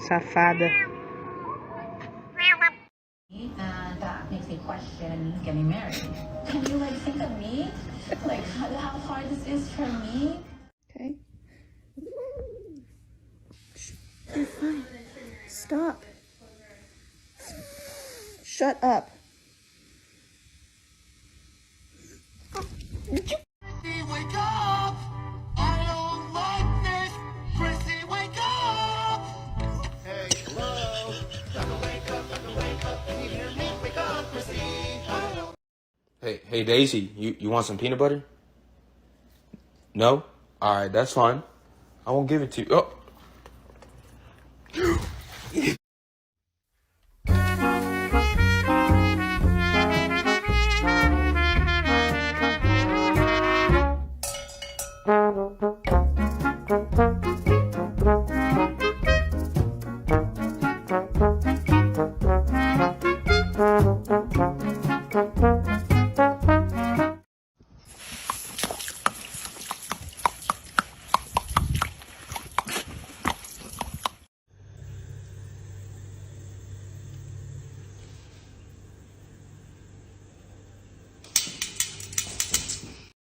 safada. And that makes me question getting married. Can you like think of me? Like how hard this is for me? Okay. You're fine. Stop. Shut up. Wake up! I don't like this! Chrissy, wake up! Hey, hello! Time to wake up, time to wake up. Can you hear me? Wake up, Chrissy! Hey, Daisy, you want some peanut butter? No? Alright, that's fine. I won't give it to you. Oh.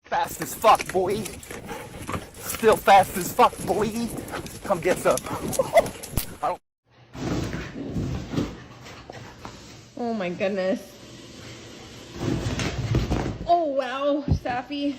Fast as fuck, boy. Still fast as fuck, boy. Come get some. Oh my goodness. Oh wow, Safi.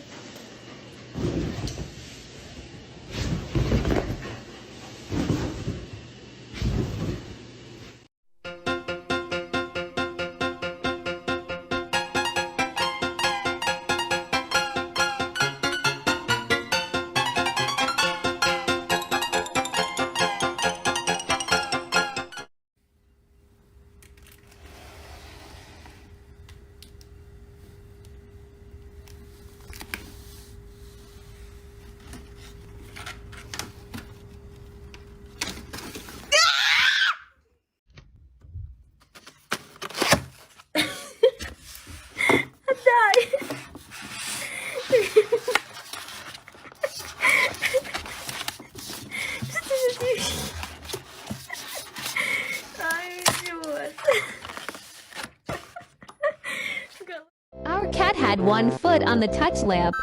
Our cat had one foot on the touch lamp.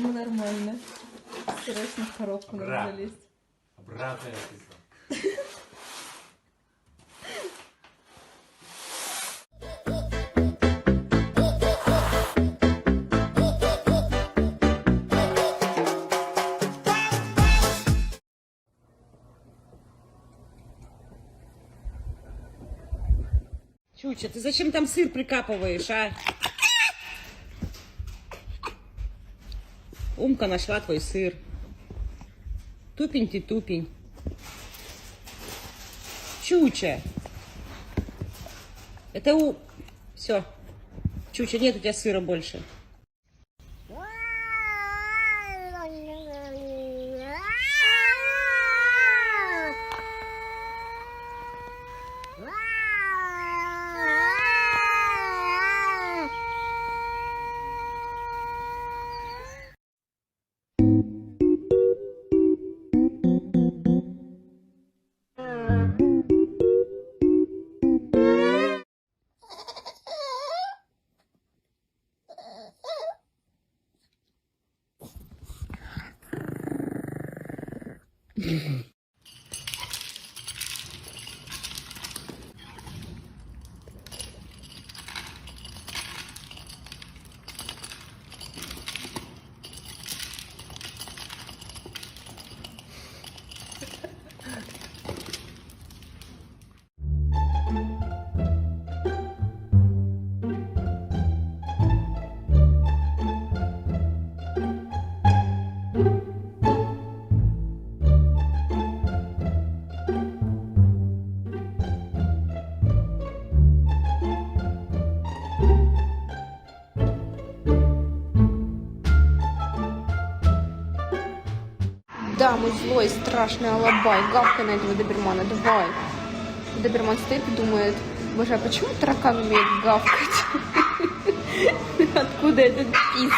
Ну нормально. Срочно в коробку надо Брат. залезть. Обратно я писал. Чуча, ты зачем там сыр прикапываешь, а? Умка нашла твой сыр. Тупень ты, тупень. Чуча. Это у... Все. Чуча, нет у тебя сыра больше. Да, мой злой, страшный алабай. Гавкай на этого добермана, давай. Доберман стоит и думает, боже, а почему таракан умеет гавкать? Откуда этот писк?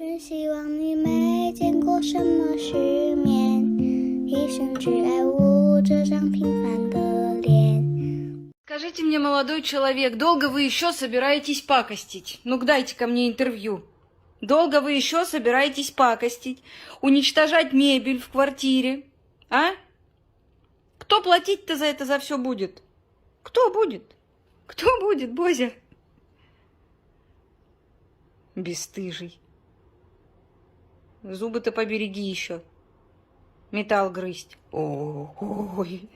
只希望你没见过什么世面，一生只爱捂这张平凡的脸。 Скажите мне, молодой человек, долго вы еще собираетесь пакостить? Ну-ка, дайте ко мне интервью. Долго вы еще собираетесь пакостить? Уничтожать мебель в квартире? А? Кто платить-то за это за все будет? Кто будет? Кто будет, Бозя? Бесстыжий. Зубы-то побереги еще. Металл грызть. Ой.